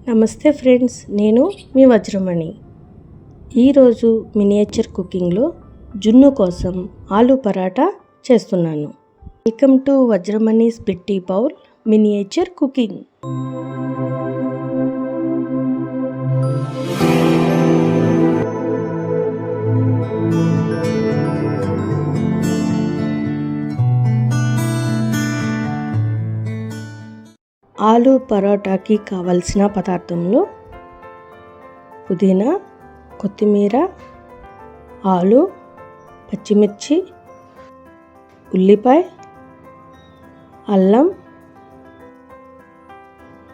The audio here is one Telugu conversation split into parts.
నమస్తే ఫ్రెండ్స్, నేను మీ వజ్రమణి. ఈరోజు మినియేచర్ కుకింగ్లో జున్ను కోసం ఆలు పరాటా చేస్తున్నాను. Welcome to Vajramani split bowl miniature cooking. Aloo పరోటాకి కావలసిన పదార్థంలో పుదీనా, కొత్తిమీర, ఆలు, పచ్చిమిర్చి, ఉల్లిపాయ, అల్లం,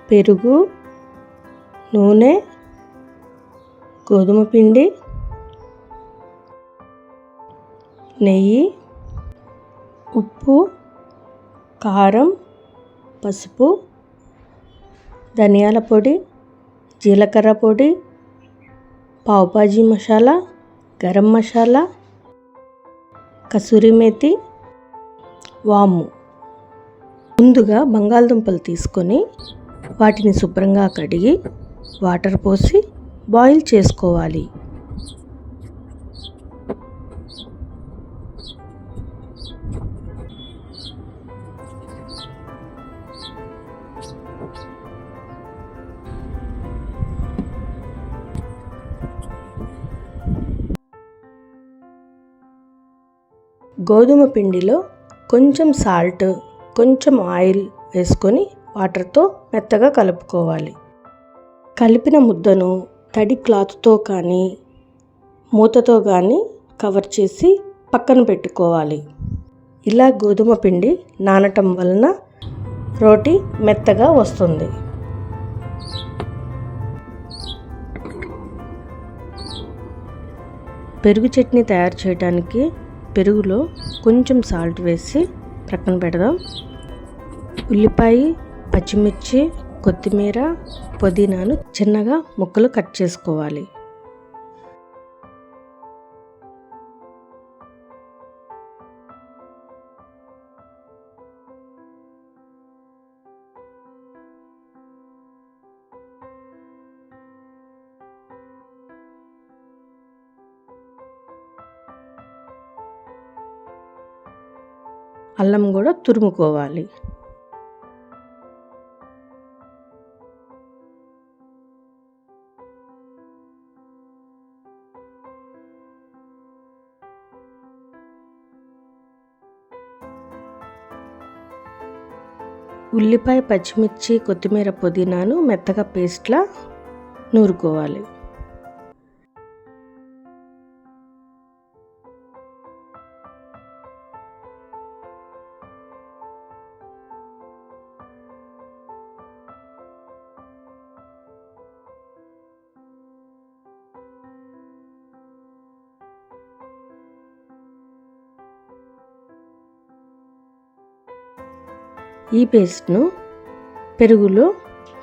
పెరుగు, నూనె, గోధుమ పిండి, నెయ్యి, ఉప్పు, కారం, పసుపు, ధనియాల పొడి, జీలకర్ర పొడి, పావుబాజీ మసాలా, గరం మసాలా, కసూరి మేతి, వాము. ముందుగా బంగాళదుంపలు తీసుకొని వాటిని శుభ్రంగా కడిగి వాటర్ పోసి బాయిల్ చేసుకోవాలి. గోధుమ పిండిలో కొంచెం సాల్ట్, కొంచెం ఆయిల్ వేసుకొని వాటర్తో మెత్తగా కలుపుకోవాలి. కలిపిన ముద్దను తడి క్లాత్తో కానీ మూతతో కానీ కవర్ చేసి పక్కన పెట్టుకోవాలి. ఇలా గోధుమ పిండి నానటం వలన రోటీ మెత్తగా వస్తుంది. పెరుగు చట్నీ తయారు చేయడానికి పెరుగులో కొంచెం సాల్ట్ వేసి ప్రక్కన పెడదాం. ఉల్లిపాయ, పచ్చిమిర్చి, కొత్తిమీర, పుదీనాను చిన్నగా ముక్కలు కట్ చేసుకోవాలి. అల్లం కూడా తురుముకోవాలి. ఉల్లిపాయ, పచ్చిమిర్చి, కొత్తిమీర, పుదీనాను మెత్తగా పేస్ట్లా నూరుకోవాలి. ఈ పేస్ట్ను పెరుగులో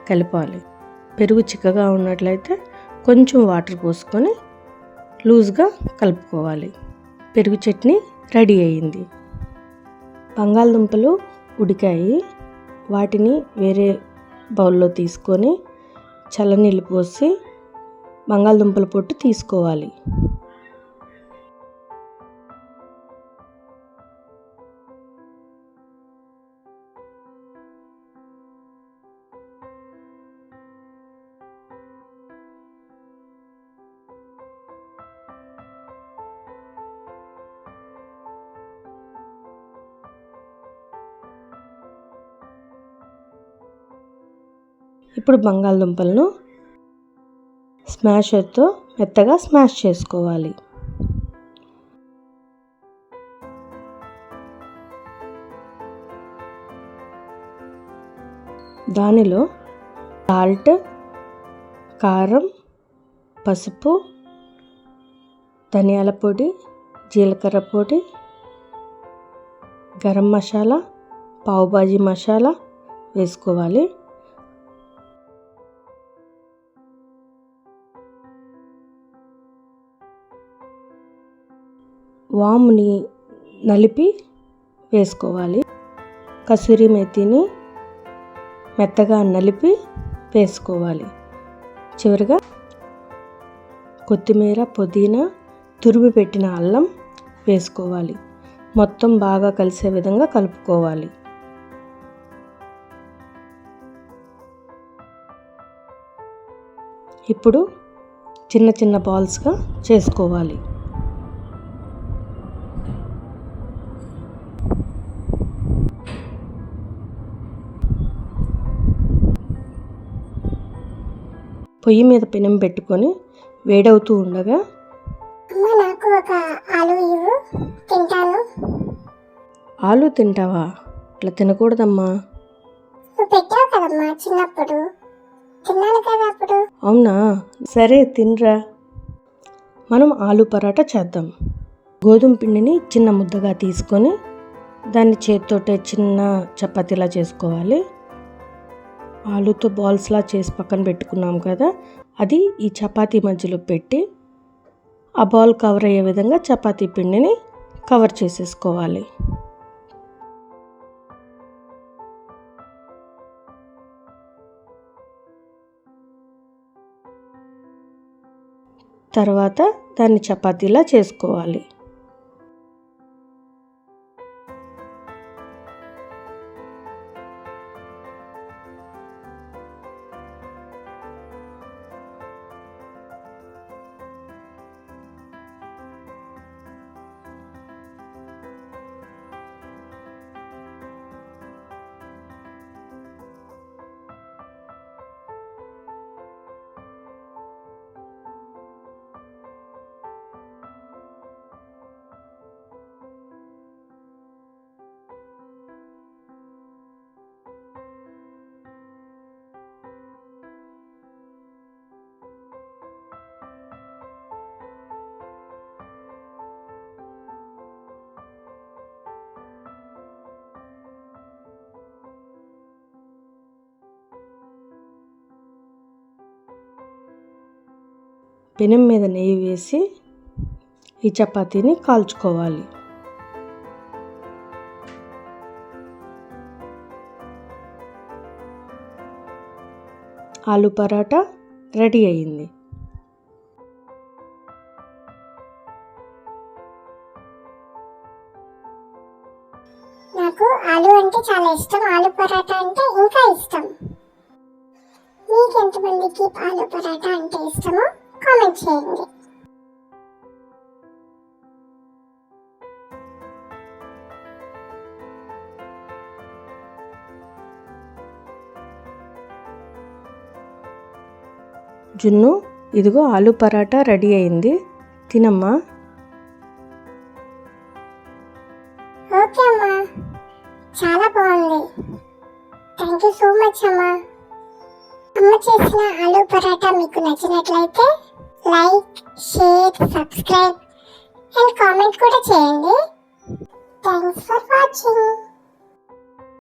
కలపాలి. పెరుగు చిక్కగా ఉన్నట్లయితే కొంచెం వాటర్ పోసుకొని లూజ్గా కలుపుకోవాలి. పెరుగు చట్నీ రెడీ అయ్యింది. బంగాళదుంపలు ఉడికాయి. వాటిని వేరే బౌల్లో తీసుకొని చల్లనీళ్ళు పోసి బంగాళదుంపల పొట్టు తీసుకోవాలి. ఇప్పుడు బంగాళదుంపలను స్మాషర్తో మెత్తగా స్మాష్ చేసుకోవాలి. దానిలో సాల్ట్, కారం, పసుపు, ధనియాల పొడి, జీలకర్ర పొడి, గరం మసాలా, పావుబాజీ మసాలా వేసుకోవాలి. వాముని నలిపి వేసుకోవాలి. కసూరి మేతిని మెత్తగా నలిపి వేసుకోవాలి. చివరిగా కొత్తిమీర, పుదీనా, తురిమి పెట్టిన అల్లం వేసుకోవాలి. మొత్తం బాగా కలిసే విధంగా కలుపుకోవాలి. ఇప్పుడు చిన్న చిన్న బాల్స్గా చేసుకోవాలి. పొయ్యి మీద పెనం పెట్టుకొని వేడవుతూ ఉండగా, నాకు ఒక ఆలు ఇవ్వు, తింటాను. ఆలు తింటావా? అట్లా తినకూడదమ్మా. నువ్వు పెట్టావు కదమ్మా చిన్నప్పుడు, తిన్నాను కదా అప్పుడు. అవునా, సరే తినరా. మనం ఆలు పరాటా చేద్దాం. గోధుమ పిండిని చిన్న ముద్దగా తీసుకొని దాన్ని చేతితోటే చిన్న చపాతీలా చేసుకోవాలి. ఆలుతో బాల్స్లా చేసి పక్కన పెట్టుకున్నాం కదా, అది ఈ చపాతీ మధ్యలో పెట్టి ఆ బాల్ కవర్ అయ్యే విధంగా చపాతీ పిండిని కవర్ చేసేసుకోవాలి. తర్వాత దాన్ని చపాతీలా చేసుకోవాలి. పెనం మీద నెయ్యి వేసి ఈ చపాతీని కాల్చుకోవాలి. ఆలు పరాటా రెడీ అయింది. నాకు ఆలు అంటే చాలా ఇష్టం, ఆలు పరాటా అంటే ఇంకా ఇష్టం. మీకు ఎంతమందికి ఆలు పరాటా అంటే ఇష్టమో కామెంట్ చేయండి. జున్ను, ఇదిగో ఆలు పరాటా రెడీ అయింది, తినమ్మా. ఓకే అమ్మా, చాలా బాగుంది. థ్యాంక్ యూ సో మచ్ అమ్మా. అమ్మ చేసిన ఆలు పరాటా మీకు నచ్చినట్లయితే like, share, subscribe and comment కూడా చేయండి. Thanks for watching.